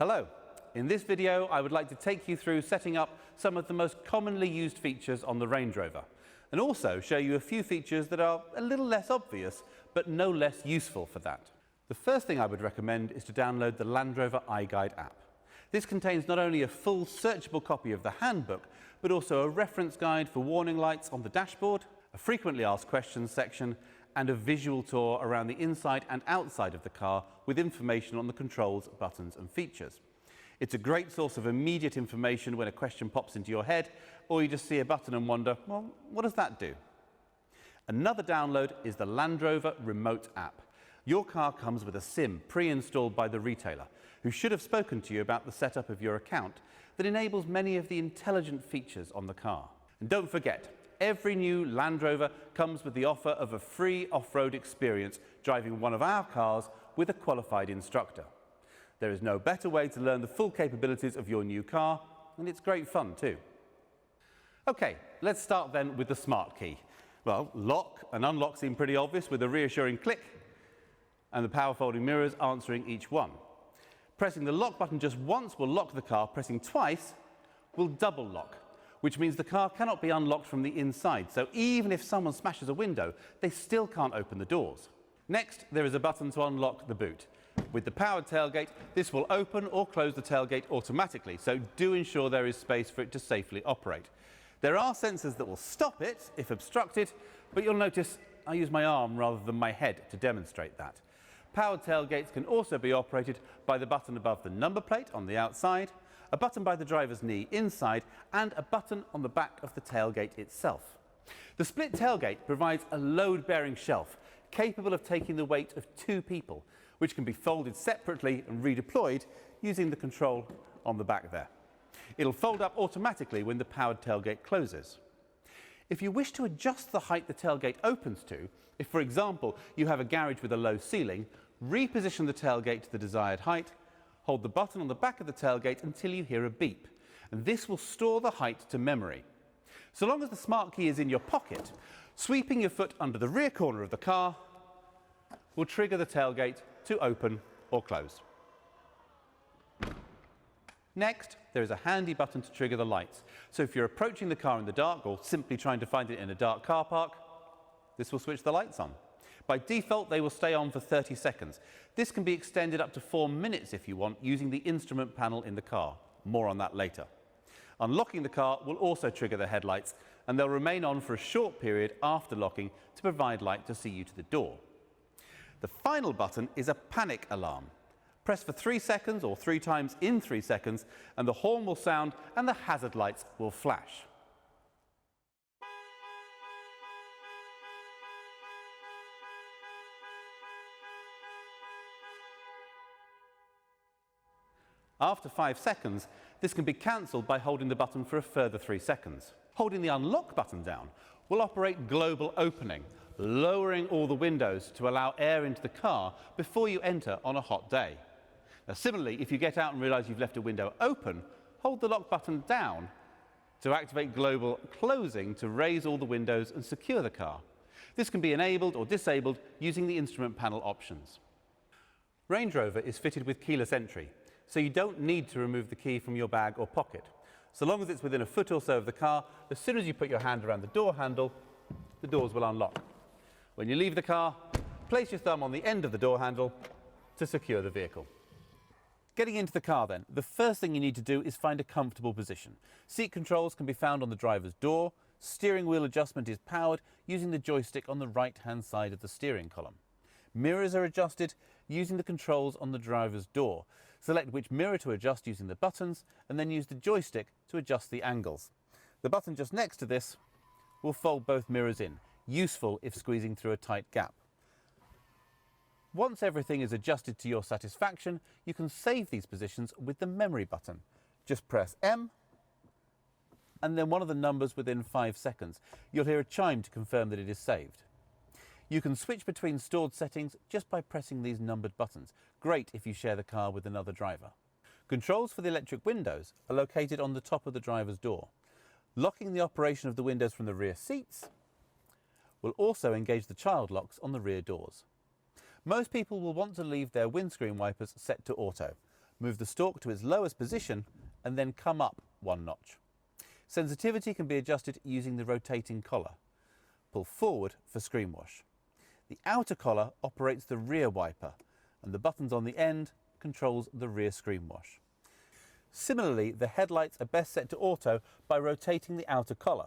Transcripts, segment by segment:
Hello. In this video, I would like to take you through setting up some of the most commonly used features on the RangeRover, and also show you a few features that are a little less obvious, but no less useful for that. The first thing I would recommend is to download the LandRover iGuide app. This contains not only a full searchable copy of the handbook, but also a reference guide for warning lights on the dashboard, a frequently asked questions section, and a visual tour around the inside and outside of the car with information on the controls, buttons and features. It's a great source of immediate information when a question pops into your head, or you just see a button and wonder, well, what does that do? Another download is the LandRover remote app. Your car comes with a SIM pre-installed by the retailer, who should have spoken to you about the setup of your account that enables many of the intelligent features on the car. And don't forget, every new LandRover comes with the offer of a free off-road experience driving one of our cars with a qualified instructor. There is no better way to learn the full capabilities of your new car, and it's great fun too. Okay, let's start then with the smart key. Well, lock and unlock seem pretty obvious with a reassuring click and the power folding mirrors answering each one. Pressing the lock button just once will lock the car, pressing twice will double lock, which means the car cannot be unlocked from the inside, so even if someone smashes a window, they still can't open the doors. Next, there is a button to unlock the boot. With the powered tailgate, this will open or close the tailgate automatically, so do ensure there is space for it to safely operate. There are sensors that will stop it if obstructed, but you'll notice I use my arm rather than my head to demonstrate that. Powered tailgates can also be operated by the button above the number plate on the outside, a button by the driver's knee inside, and a button on the back of the tailgate itself. The split tailgate provides a load-bearing shelf capable of taking the weight of 2 people, which can be folded separately and redeployed using the control on the back there. It'll fold up automatically when the powered tailgate closes. If you wish to adjust the height the tailgate opens to, if for example you have a garage with a low ceiling, reposition the tailgate to the desired height, hold the button on the back of the tailgate until you hear a beep, and this will store the height to memory. So long as the smart key is in your pocket, sweeping your foot under the rear corner of the car will trigger the tailgate to open or close. Next, there is a handy button to trigger the lights. So if you're approaching the car in the dark or simply trying to find it in a dark car park, this will switch the lights on. By default, they will stay on for 30 seconds. This can be extended up to 4 minutes if you want, using the instrument panel in the car. More on that later. Unlocking the car will also trigger the headlights, and they'll remain on for a short period after locking to provide light to see you to the door. The final button is a panic alarm. Press for 3 seconds or 3 times in 3 seconds, and the horn will sound and the hazard lights will flash. After 5 seconds, this can be cancelled by holding the button for a further 3 seconds. Holding the unlock button down will operate global opening, lowering all the windows to allow air into the car before you enter on a hot day. Now, similarly, if you get out and realise you've left a window open, hold the lock button down to activate global closing to raise all the windows and secure the car. This can be enabled or disabled using the instrument panel options. RangeRover is fitted with keyless entry, so you don't need to remove the key from your bag or pocket. So long as it's within a foot or so of the car, as soon as you put your hand around the door handle, the doors will unlock. When you leave the car, place your thumb on the end of the door handle to secure the vehicle. Getting into the car then, the first thing you need to do is find a comfortable position. Seat controls can be found on the driver's door. Steering wheel adjustment is powered using the joystick on the right-hand side of the steering column. Mirrors are adjusted using the controls on the driver's door. Select which mirror to adjust using the buttons, and then use the joystick to adjust the angles. The button just next to this will fold both mirrors in, useful if squeezing through a tight gap. Once everything is adjusted to your satisfaction, you can save these positions with the memory button. Just press M, and then one of the numbers within 5 seconds. You'll hear a chime to confirm that it is saved. You can switch between stored settings just by pressing these numbered buttons. Great if you share the car with another driver. Controls for the electric windows are located on the top of the driver's door. Locking the operation of the windows from the rear seats will also engage the child locks on the rear doors. Most people will want to leave their windscreen wipers set to auto. Move the stalk to its lowest position and then come up one notch. Sensitivity can be adjusted using the rotating collar. Pull forward for screen wash. The outer collar operates the rear wiper, and the buttons on the end controls the rear screen wash. Similarly, the headlights are best set to auto by rotating the outer collar.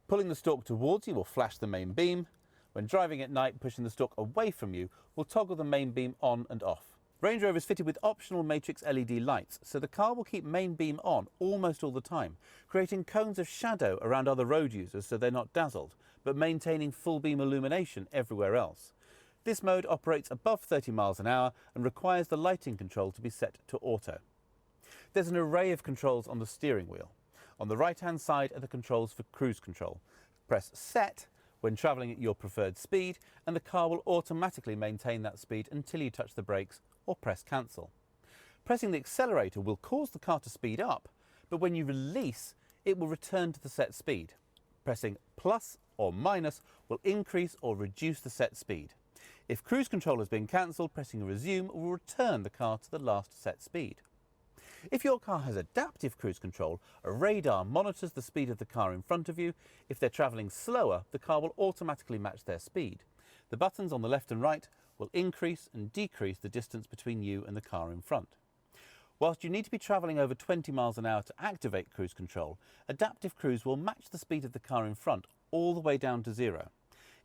Pulling the stalk towards you will flash the main beam. When driving at night, pushing the stalk away from you will toggle the main beam on and off. RangeRover is fitted with optional matrix LED lights, so the car will keep main beam on almost all the time, creating cones of shadow around other road users so they're not dazzled, but maintaining full beam illumination everywhere else. This mode operates above 30 miles an hour and requires the lighting control to be set to auto. There's an array of controls on the steering wheel. On the right-hand side are the controls for cruise control. Press Set when travelling at your preferred speed, and the car will automatically maintain that speed until you touch the brakes or press Cancel. Pressing the accelerator will cause the car to speed up, but when you release, it will return to the set speed. Pressing plus or minus will increase or reduce the set speed. If cruise control has been cancelled, pressing Resume will return the car to the last set speed. If your car has adaptive cruise control, a radar monitors the speed of the car in front of you. If they're travelling slower, the car will automatically match their speed. The buttons on the left and right will increase and decrease the distance between you and the car in front. Whilst you need to be travelling over 20 miles an hour to activate cruise control, adaptive cruise will match the speed of the car in front all the way down to 0.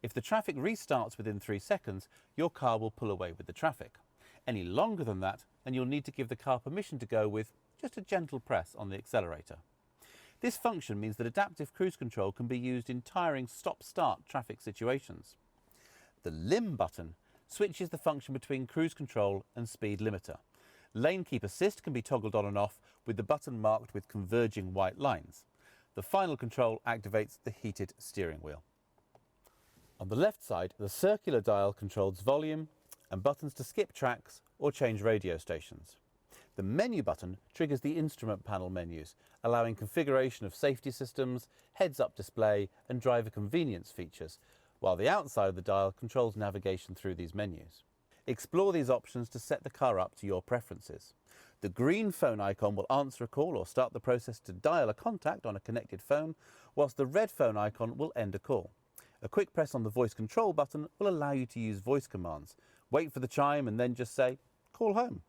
If the traffic restarts within 3 seconds, your car will pull away with the traffic. Any longer than that, and you'll need to give the car permission to go with just a gentle press on the accelerator. This function means that adaptive cruise control can be used in tiring stop-start traffic situations. The Limb button switches the function between cruise control and speed limiter. Lane Keep Assist can be toggled on and off with the button marked with converging white lines. The final control activates the heated steering wheel. On the left side, the circular dial controls volume and buttons to skip tracks or change radio stations. The menu button triggers the instrument panel menus, allowing configuration of safety systems, heads-up display and driver convenience features, while the outside of the dial controls navigation through these menus. Explore these options to set the car up to your preferences. The green phone icon will answer a call or start the process to dial a contact on a connected phone, whilst the red phone icon will end a call. A quick press on the voice control button will allow you to use voice commands. Wait for the chime and then just say, "Call home."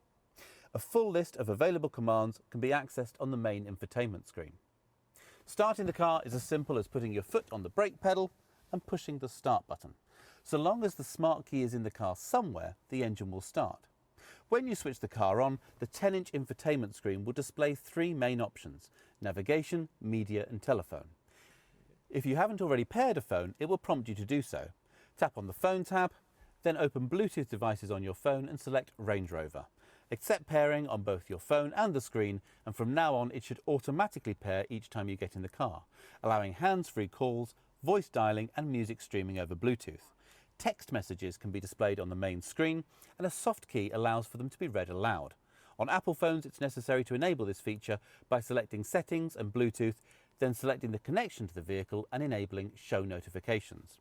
A full list of available commands can be accessed on the main infotainment screen. Starting the car is as simple as putting your foot on the brake pedal and pushing the start button. So long as the smart key is in the car somewhere, the engine will start. When you switch the car on, the 10-inch infotainment screen will display 3 main options: navigation, media and telephone. If you haven't already paired a phone, it will prompt you to do so. Tap on the Phone tab, then open Bluetooth devices on your phone and select RangeRover. Accept pairing on both your phone and the screen, and from now on it should automatically pair each time you get in the car, allowing hands-free calls, voice dialing and music streaming over Bluetooth. Text messages can be displayed on the main screen, and a soft key allows for them to be read aloud. On Apple phones, it's necessary to enable this feature by selecting Settings and Bluetooth, then selecting the connection to the vehicle and enabling Show Notifications.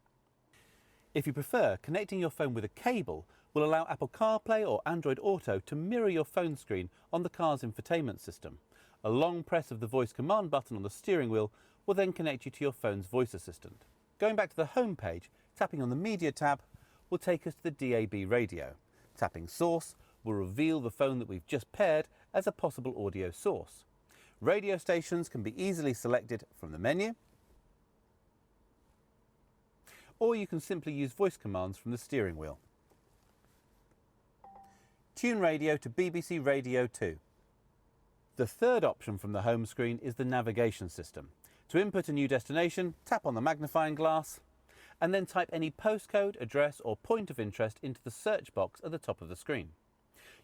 If you prefer, connecting your phone with a cable will allow Apple CarPlay or Android Auto to mirror your phone screen on the car's infotainment system. A long press of the voice command button on the steering wheel will then connect you to your phone's voice assistant. Going back to the home page, tapping on the Media tab will take us to the DAB radio. Tapping Source will reveal the phone that we've just paired as a possible audio source. Radio stations can be easily selected from the menu, or you can simply use voice commands from the steering wheel. Tune radio to BBC Radio 2. The third option from the home screen is the navigation system. To input a new destination, tap on the magnifying glass and then type any postcode, address or point of interest into the search box at the top of the screen.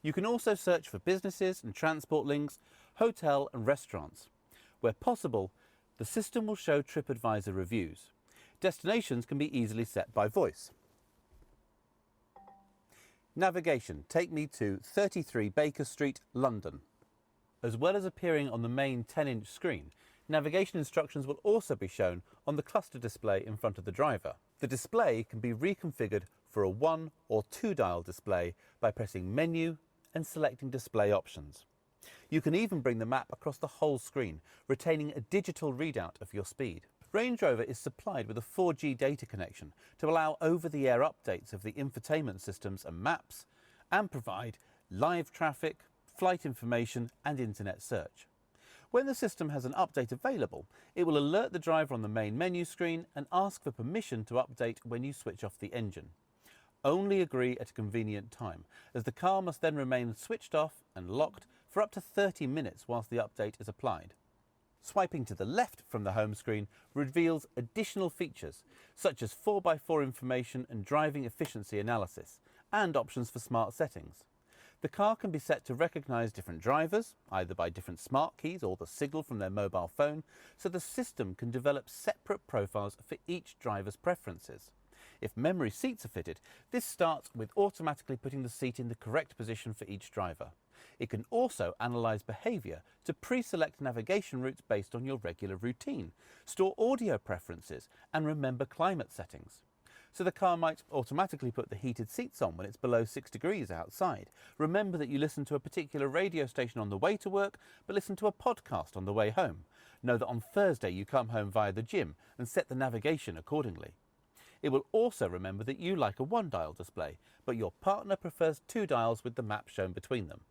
You can also search for businesses and transport links, hotel and restaurants. Where possible, the system will show TripAdvisor reviews. Destinations can be easily set by voice. Navigation, take me to 33 Baker Street, London. As well as appearing on the main 10-inch screen, navigation instructions will also be shown on the cluster display in front of the driver. The display can be reconfigured for a 1 or 2 dial display by pressing Menu and selecting Display Options. You can even bring the map across the whole screen, retaining a digital readout of your speed. RangeRover is supplied with a 4G data connection to allow over-the-air updates of the infotainment systems and maps, and provide live traffic, flight information and internet search. When the system has an update available, it will alert the driver on the main menu screen and ask for permission to update when you switch off the engine. Only agree at a convenient time, as the car must then remain switched off and locked for up to 30 minutes whilst the update is applied. Swiping to the left from the home screen reveals additional features such as 4x4 information and driving efficiency analysis, and options for smart settings. The car can be set to recognise different drivers, either by different smart keys or the signal from their mobile phone, so the system can develop separate profiles for each driver's preferences. If memory seats are fitted, this starts with automatically putting the seat in the correct position for each driver. It can also analyse behaviour to pre-select navigation routes based on your regular routine, store audio preferences and remember climate settings. So the car might automatically put the heated seats on when it's below 6 degrees outside. Remember that you listen to a particular radio station on the way to work, but listen to a podcast on the way home. Know that on Thursday you come home via the gym and set the navigation accordingly. It will also remember that you like a one-dial display, but your partner prefers 2 dials with the map shown between them.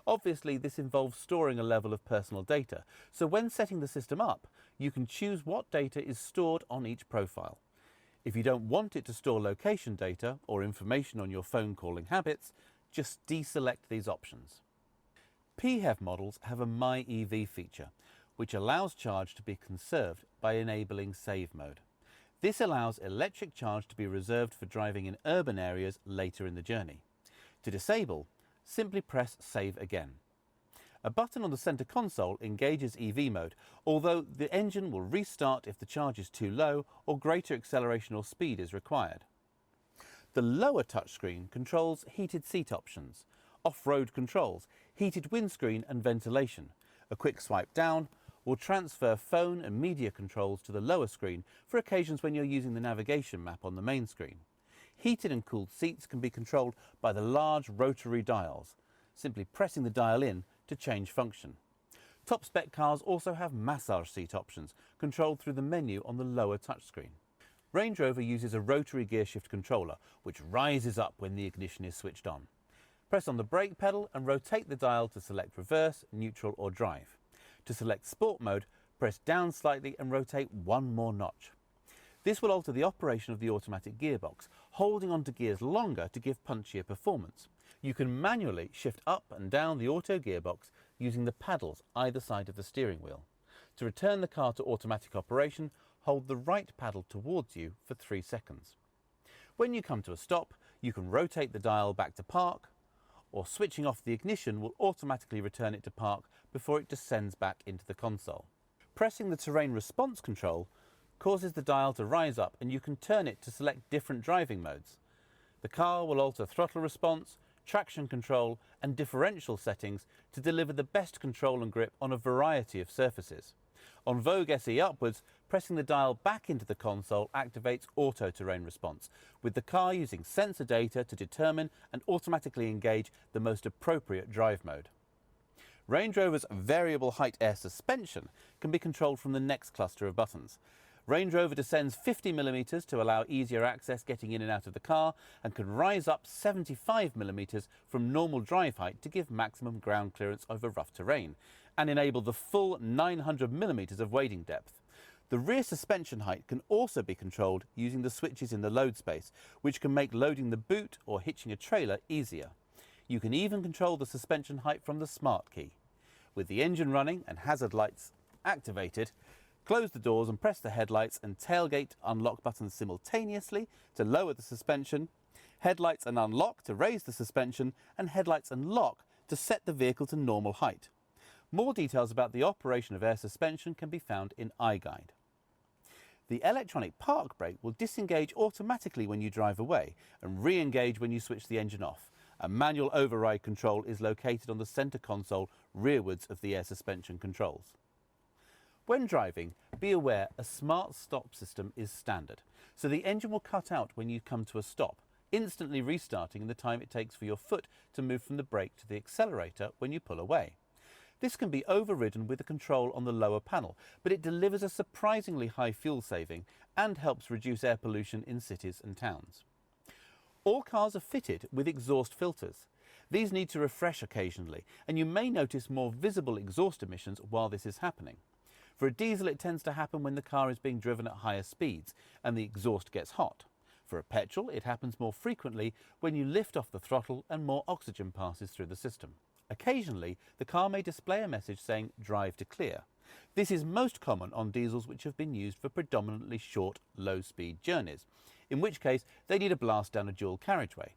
Obviously, this involves storing a level of personal data, so when setting the system up, you can choose what data is stored on each profile. If you don't want it to store location data or information on your phone calling habits, just deselect these options. PHEV models have a MyEV feature, which allows charge to be conserved by enabling save mode. This allows electric charge to be reserved for driving in urban areas later in the journey. To disable, simply press Save Again. A button on the centre console engages EV mode, although the engine will restart if the charge is too low or greater acceleration or speed is required. The lower touchscreen controls heated seat options, off-road controls, heated windscreen and ventilation. A quick swipe down will transfer phone and media controls to the lower screen for occasions when you're using the navigation map on the main screen. Heated and cooled seats can be controlled by the large rotary dials, simply pressing the dial in to change function. Top spec cars also have massage seat options, controlled through the menu on the lower touchscreen. RangeRover uses a rotary gear shift controller, which rises up when the ignition is switched on. Press on the brake pedal and rotate the dial to select reverse, neutral or drive. To select sport mode, press down slightly and rotate one more notch. This will alter the operation of the automatic gearbox, holding onto gears longer to give punchier performance. You can manually shift up and down the auto gearbox using the paddles either side of the steering wheel. To return the car to automatic operation, hold the right paddle towards you for 3 seconds. When you come to a stop, you can rotate the dial back to park, or switching off the ignition will automatically return it to park before it descends back into the console. Pressing the terrain response control causes the dial to rise up and you can turn it to select different driving modes. The car will alter throttle response, traction control and differential settings to deliver the best control and grip on a variety of surfaces. On Vogue SE upwards, pressing the dial back into the console activates auto terrain response, with the car using sensor data to determine and automatically engage the most appropriate drive mode. RangeRover's variable height air suspension can be controlled from the next cluster of buttons. RangeRover descends 50mm to allow easier access getting in and out of the car, and can rise up 75mm from normal drive height to give maximum ground clearance over rough terrain, and enable the full 900mm of wading depth. The rear suspension height can also be controlled using the switches in the load space, which can make loading the boot or hitching a trailer easier. You can even control the suspension height from the smart key. With the engine running and hazard lights activated, close the doors and press the headlights and tailgate unlock buttons simultaneously to lower the suspension, headlights and unlock to raise the suspension, and headlights and lock to set the vehicle to normal height. More details about the operation of air suspension can be found in iGuide. The electronic park brake will disengage automatically when you drive away and re-engage when you switch the engine off. A manual override control is located on the centre console rearwards of the air suspension controls. When driving, be aware a smart stop system is standard, so the engine will cut out when you come to a stop, instantly restarting in the time it takes for your foot to move from the brake to the accelerator when you pull away. This can be overridden with a control on the lower panel, but it delivers a surprisingly high fuel saving and helps reduce air pollution in cities and towns. All cars are fitted with exhaust filters. These need to refresh occasionally, and you may notice more visible exhaust emissions while this is happening. For a diesel, it tends to happen when the car is being driven at higher speeds and the exhaust gets hot. For a petrol, it happens more frequently when you lift off the throttle and more oxygen passes through the system. Occasionally, the car may display a message saying "drive to clear." This is most common on diesels which have been used for predominantly short, low-speed journeys, in which case they need a blast down a dual carriageway.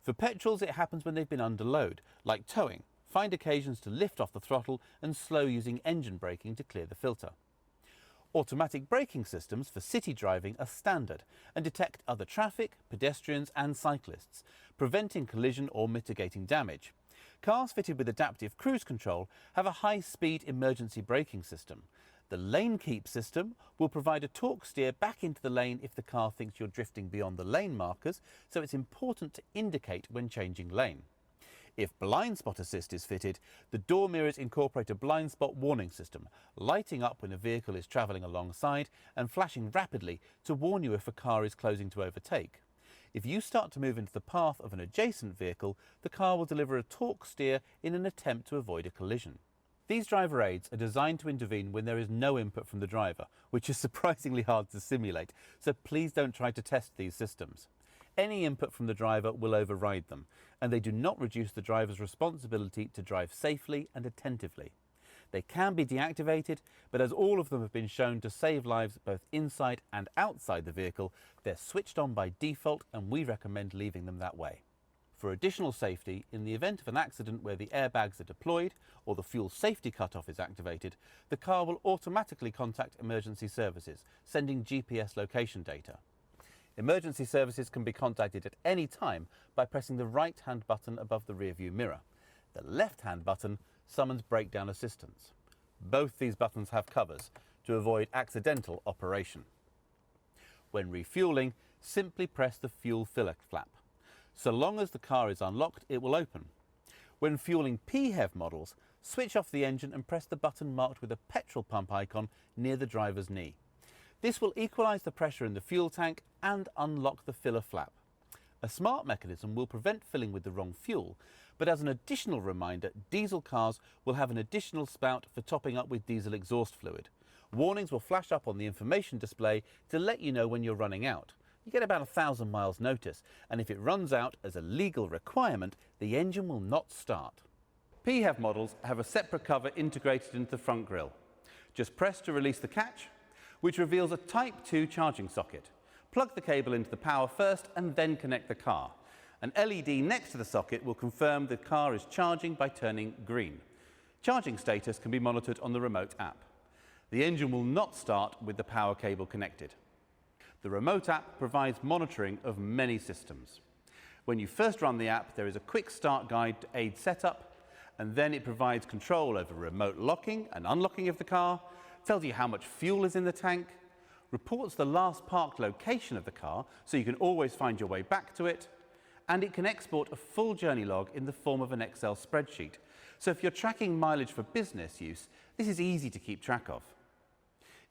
For petrols, it happens when they've been under load, like towing. Find occasions to lift off the throttle and slow using engine braking to clear the filter. Automatic braking systems for city driving are standard and detect other traffic, pedestrians and cyclists, preventing collision or mitigating damage. Cars fitted with adaptive cruise control have a high-speed emergency braking system. The lane keep system will provide a torque steer back into the lane if the car thinks you're drifting beyond the lane markers, so it's important to indicate when changing lane. If blind spot assist is fitted, the door mirrors incorporate a blind spot warning system, lighting up when a vehicle is travelling alongside and flashing rapidly to warn you if a car is closing to overtake. If you start to move into the path of an adjacent vehicle, the car will deliver a torque steer in an attempt to avoid a collision. These driver aids are designed to intervene when there is no input from the driver, which is surprisingly hard to simulate, so please don't try to test these systems. Any input from the driver will override them, and they do not reduce the driver's responsibility to drive safely and attentively. They can be deactivated, but as all of them have been shown to save lives both inside and outside the vehicle, they're switched on by default and we recommend leaving them that way. For additional safety, in the event of an accident where the airbags are deployed or the fuel safety cutoff is activated, the car will automatically contact emergency services, sending GPS location data. Emergency services can be contacted at any time by pressing the right-hand button above the rearview mirror. The left-hand button summons breakdown assistance. Both these buttons have covers to avoid accidental operation. When refueling, simply press the fuel filler flap. So long as the car is unlocked, it will open. When fueling PHEV models, switch off the engine and press the button marked with a petrol pump icon near the driver's knee. This will equalise the pressure in the fuel tank and unlock the filler flap. A smart mechanism will prevent filling with the wrong fuel, but as an additional reminder, diesel cars will have an additional spout for topping up with diesel exhaust fluid. Warnings will flash up on the information display to let you know when you're running out. You get about 1,000 miles notice, and if it runs out as a legal requirement, the engine will not start. PHEV models have a separate cover integrated into the front grille. Just press to release the catch, which reveals a Type 2 charging socket. Plug the cable into the power first and then connect the car. An LED next to the socket will confirm the car is charging by turning green. Charging status can be monitored on the remote app. The engine will not start with the power cable connected. The remote app provides monitoring of many systems. When you first run the app, there is a quick start guide to aid setup, and then it provides control over remote locking and unlocking of the car, tells you how much fuel is in the tank, reports the last parked location of the car so you can always find your way back to it, and it can export a full journey log in the form of an Excel spreadsheet. So if you're tracking mileage for business use, this is easy to keep track of.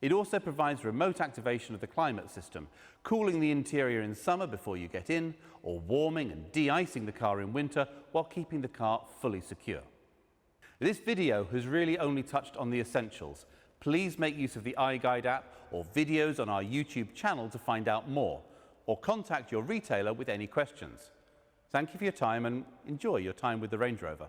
It also provides remote activation of the climate system, cooling the interior in summer before you get in, or warming and de-icing the car in winter while keeping the car fully secure. This video has really only touched on the essentials. Please make use of the iGuide app or videos on our YouTube channel to find out more, or contact your retailer with any questions. Thank you for your time and enjoy your time with the Range Rover.